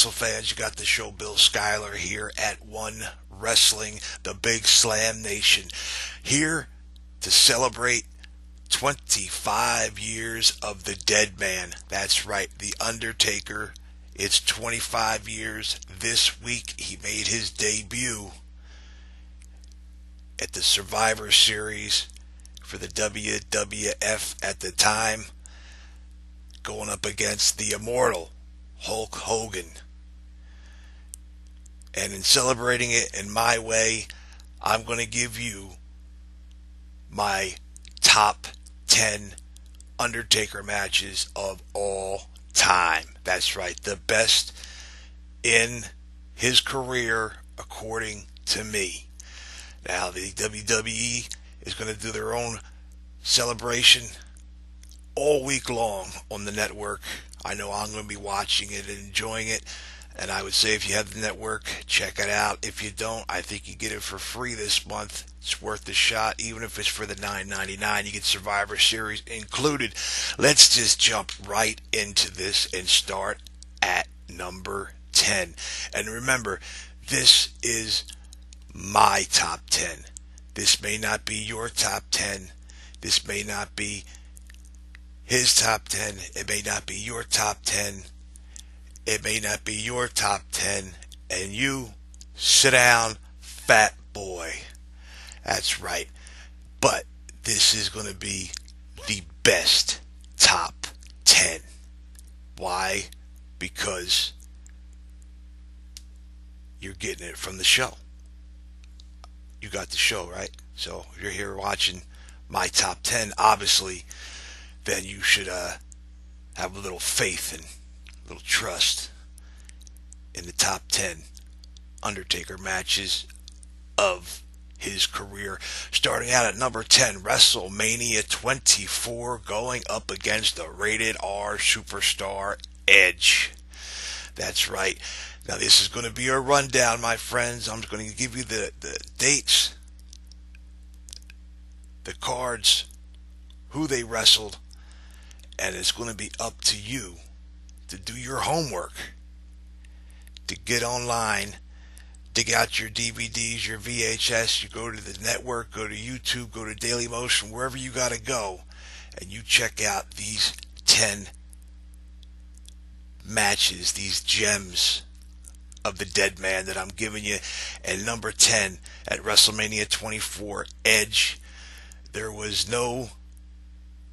Wrestle fans? You got the show Bill Schuyler here at One Wrestling, the Big Slam Nation, here to celebrate 25 years of the Deadman. That's right, the Undertaker. It's 25 years. This week he made his debut at the Survivor Series for the WWF at the time, going up against the immortal Hulk Hogan. And in celebrating it in my way, I'm going to give you my top 10 Undertaker matches of all time. That's right, the best in his career according to me. Now the WWE is going to do their own celebration all week long on the network. I know I'm going to be watching it and enjoying it, and I would say if you have the network, check it out. If you don't, I think you get it for free this month. It's worth the shot, even if it's for the $9.99. You get Survivor Series included. Let's just jump right into this and start at number 10. And remember, this is my top 10. This may not be your top 10. This may not be his top 10. It may not be your top 10. It may not be your top 10. And you sit down, fat boy. That's right. But this is going to be the best top 10. Why? Because you're getting it from the show. You got the show, right? So if you're here watching my top 10, obviously, then you should have a little faith and a little trust in the top 10 Undertaker matches of his career. Starting out at number 10, WrestleMania 24, going up against the rated R superstar Edge. That's right. Now this is going to be a rundown, my friends. I'm going to give you the dates, the cards, who they wrestled, and it's going to be up to you to do your homework, to get online, dig out your DVDs, your VHS, you go to the network, go to YouTube, go to Daily Motion, wherever you got to go, and you check out these 10 matches, these gems of the Deadman that I'm giving you. And number 10 at WrestleMania 24, Edge. There was no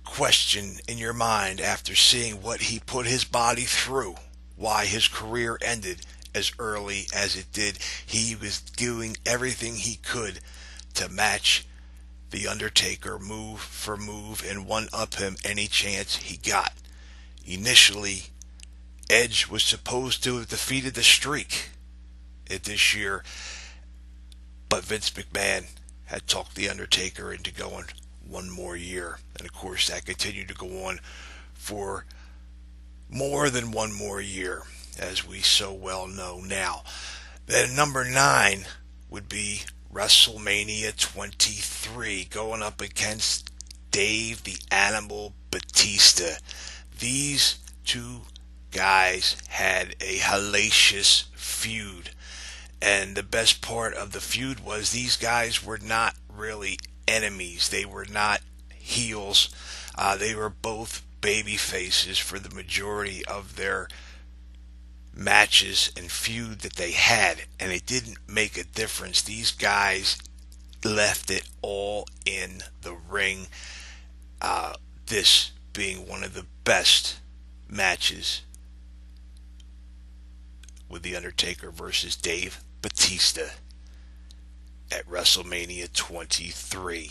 question in your mind after seeing what he put his body through, why his career ended as early as it did. He was doing everything he could to match the Undertaker move for move and one-up him any chance he got. Initially, Edge was supposed to have defeated the Streak this year, but Vince McMahon had talked the Undertaker into going one more year. And of course, that continued to go on for more than one more year, as we so well know now. Then number 9 would be WrestleMania 23, going up against Dave the Animal Batista. These two guys had a hellacious feud, and the best part of the feud was these guys were not really enemies. They were not heels. They were both baby faces for the majority of their matches and feud that they had, and it didn't make a difference. These guys left it all in the ring. This being one of the best matches with The Undertaker versus Dave Batista at WrestleMania 23.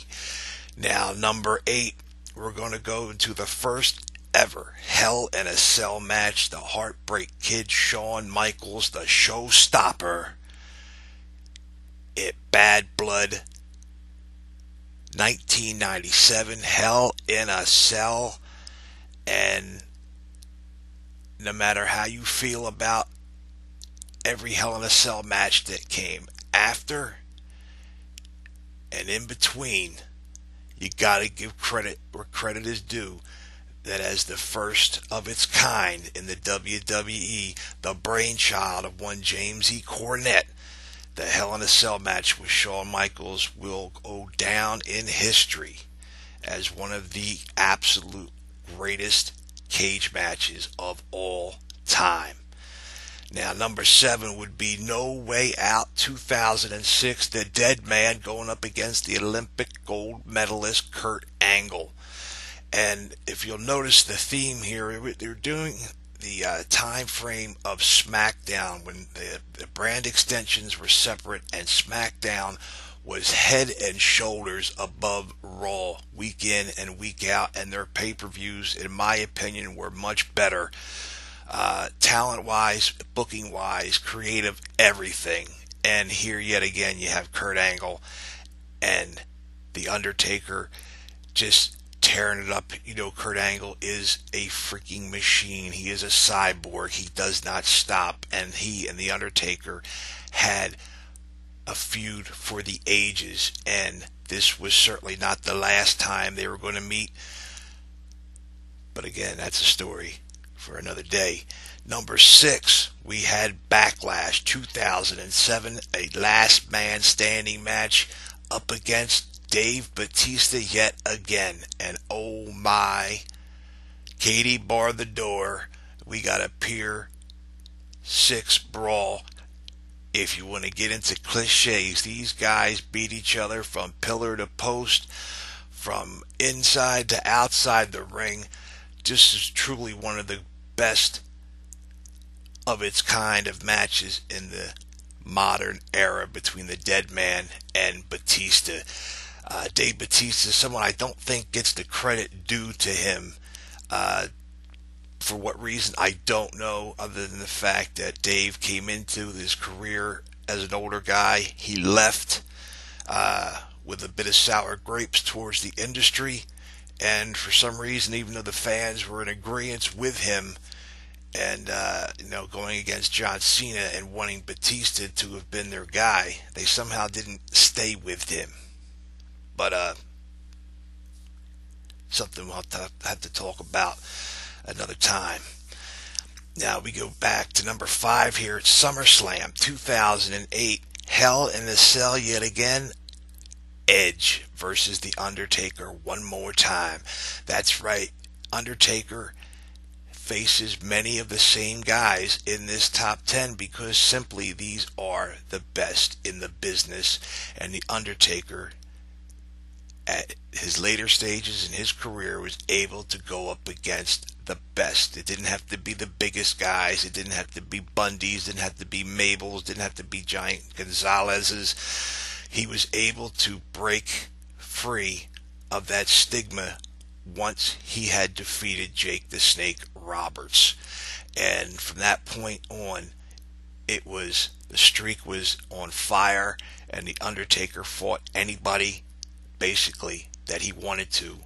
Now, number 8, we're going to go into the first ever Hell in a Cell match. The Heartbreak Kid, Shawn Michaels, the Showstopper, at Bad Blood 1997, Hell in a Cell. And no matter how you feel about every Hell in a Cell match that came after and in between, you gotta give credit where credit is due. that as the first of its kind in the WWE, the brainchild of one James E. Cornette, the Hell in a Cell match with Shawn Michaels will go down in history as one of the absolute greatest cage matches of all time. Now, number 7 would be No Way Out 2006, the Deadman going up against the Olympic gold medalist Kurt Angle. And if you'll notice the theme here, they're doing the time frame of SmackDown when the brand extensions were separate and SmackDown was head and shoulders above Raw week in and week out, and their pay-per-views, in my opinion, were much better. Talent-wise, booking-wise, creative, everything. And here yet again you have Kurt Angle and The Undertaker just tearing it up. You know, Kurt Angle is a freaking machine. He is a cyborg. He does not stop. And he and The Undertaker had a feud for the ages. And this was certainly not the last time they were going to meet. But again, that's a story for another day. Number 6, we had Backlash 2007, a last man standing match up against Dave Batista yet again. And oh my, Katie barred the door. We got a Pier 6 brawl. If you want to get into cliches, these guys beat each other from pillar to post, from inside to outside the ring. This is truly one of the best of its kind of matches in the modern era between the Deadman and Batista. Dave Batista is someone I don't think gets the credit due to him. For what reason, I don't know, other than the fact that Dave came into his career as an older guy. He left with a bit of sour grapes towards the industry, and for some reason, even though the fans were in agreement with him and going against John Cena and wanting Batista to have been their guy, they somehow didn't stay with him. But something we'll have to talk about another time. Now we go back to number 5 here at SummerSlam 2008. Hell in a Cell yet again. Edge versus The Undertaker one more time. That's right. Undertaker faces many of the same guys in this top 10 because simply these are the best in the business. And The Undertaker, at his later stages in his career, was able to go up against the best. It didn't have to be the biggest guys. It didn't have to be Bundys. Didn't have to be Mabels. Didn't have to be Giant Gonzalez's. He was able to break free of that stigma once he had defeated Jake the Snake Roberts. And from that point on, the streak was on fire, and The Undertaker fought anybody basically that he wanted to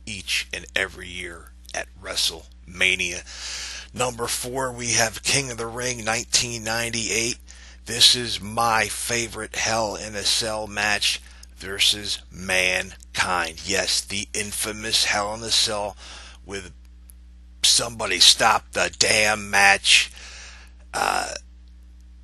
each and every year at WrestleMania. Number 4, we have King of the Ring 1998. This is my favorite Hell in a Cell match versus Mankind. Yes, the infamous Hell in a Cell with Somebody Stop the Damn match.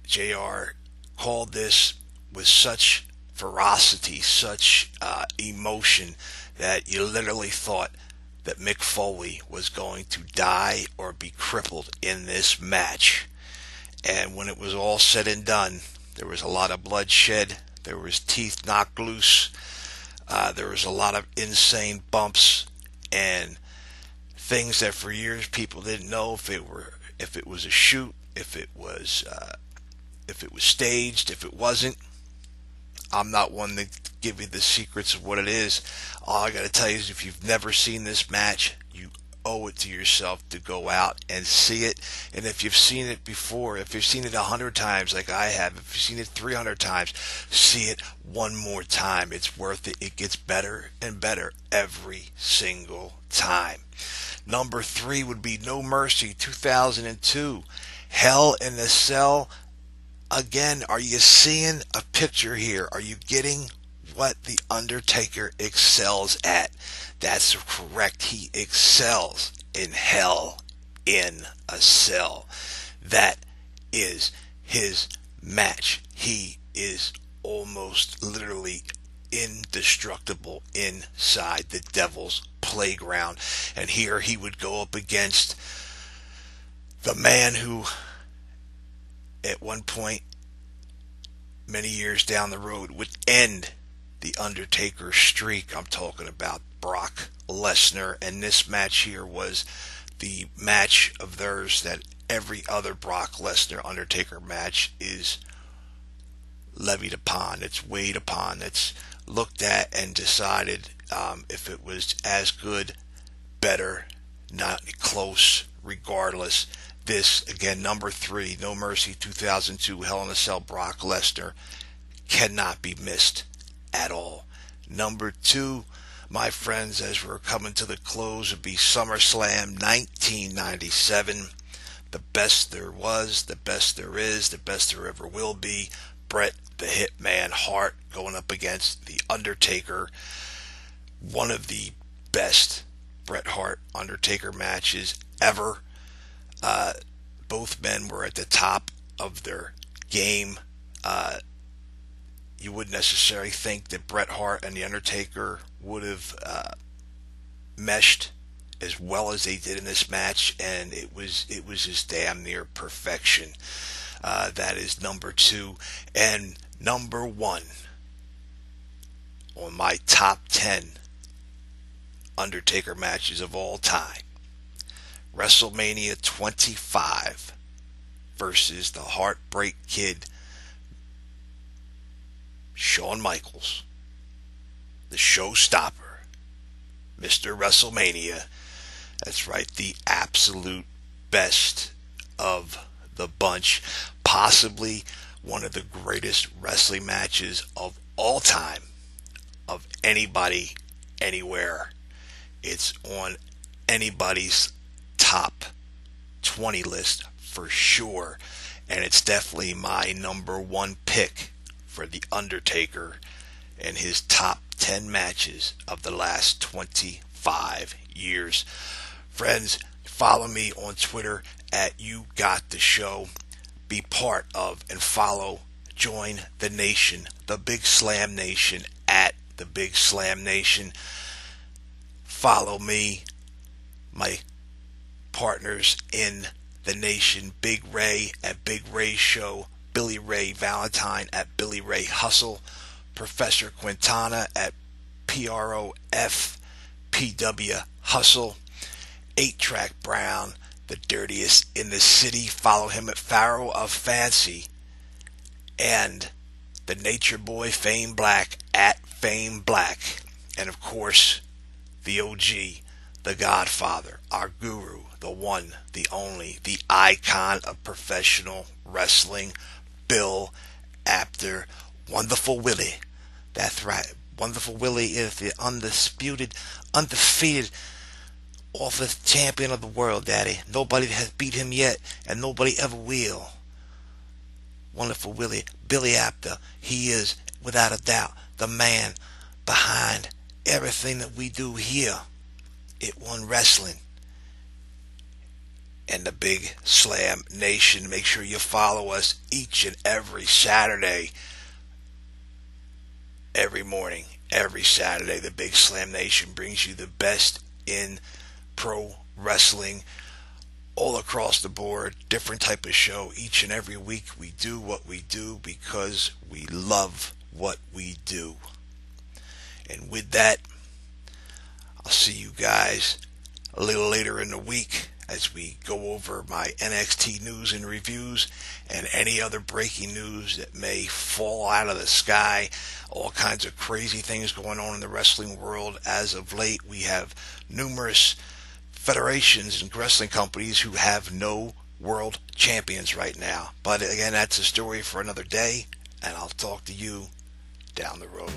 JR called this with such ferocity, such emotion, that you literally thought that Mick Foley was going to die or be crippled in this match. And when it was all said and done, there was a lot of bloodshed, there was teeth knocked loose, there was a lot of insane bumps and things that for years people didn't know if it was a shoot, if it was staged, if it wasn't. I'm not one to give you the secrets of what it is. All I got to tell you is if you've never seen this match, you owe it to yourself to go out and see it. And if you've seen it before, if you've seen it 100 times like I have, if you've seen it 300 times, see it one more time. It's worth it. It gets better and better every single time. Number 3 would be No Mercy 2002. Hell in a Cell. Again, are you seeing a picture here? Are you getting what The Undertaker excels at? That's correct. He excels in Hell in a Cell. That is his match. He is almost literally indestructible inside the Devil's Playground. And here he would go up against the man who, at one point, many years down the road, would end the Undertaker streak. I'm talking about Brock Lesnar. And this match here was the match of theirs that every other Brock Lesnar Undertaker match is levied upon. It's weighed upon. It's looked at and decided if it was as good, better, not close, regardless. This, again, number 3, No Mercy 2002 Hell in a Cell Brock Lesnar, cannot be missed at all. Number 2, my friends, as we're coming to the close, would be SummerSlam 1997. The best there was, the best there is, the best there ever will be. Bret the Hitman Hart going up against the Undertaker. One of the best Bret Hart Undertaker matches ever. Both men were at the top of their game. You wouldn't necessarily think that Bret Hart and the Undertaker would have meshed as well as they did in this match, and it was just damn near perfection. That is number 2. And number 1 on my top 10 Undertaker matches of all time, WrestleMania 25 versus the Heartbreak Kid, Shawn Michaels, the showstopper, Mr. WrestleMania. That's right, the absolute best of the bunch. Possibly one of the greatest wrestling matches of all time, of anybody, anywhere. It's on anybody's top 20 list for sure, and it's definitely my number 1 pick for The Undertaker and his top 10 matches of the last 25 years. Friends, follow me on Twitter at YouGotTheShow. Be part of and follow, join the nation, the Big Slam Nation, at the Big Slam Nation. Follow me, my partners in the nation, Big Ray at Big Ray Show, Billy Ray Valentine at Billy Ray Hustle, Professor Quintana at PROFPW Hustle, 8-Track Brown, the dirtiest in the city. Follow him at Pharaoh of Fancy, and the Nature Boy Fame Black at Fame Black, and of course the OG, the Godfather, our guru, the one, the only, the icon of professional wrestling, Bill Apter, Wonderful Willie. That's right, Wonderful Willie is the undisputed, undefeated Office Champion of the world, Daddy. Nobody has beat him yet, and nobody ever will. Wonderful Willie, Billy Apter, he is, without a doubt, the man behind everything that we do here at One Wrestling and the Big Slam Nation. Make sure you follow us each and every Saturday, every morning, every Saturday. The Big Slam Nation brings you the best in pro wrestling all across the board. Different type of show each and every week. We do what we do because we love what we do. And with that, I'll see you guys a little later in the week as we go over my NXT news and reviews and any other breaking news that may fall out of the sky. All kinds of crazy things going on in the wrestling world as of late. We have numerous federations and wrestling companies who have no world champions right now. But again, that's a story for another day, and I'll talk to you down the road.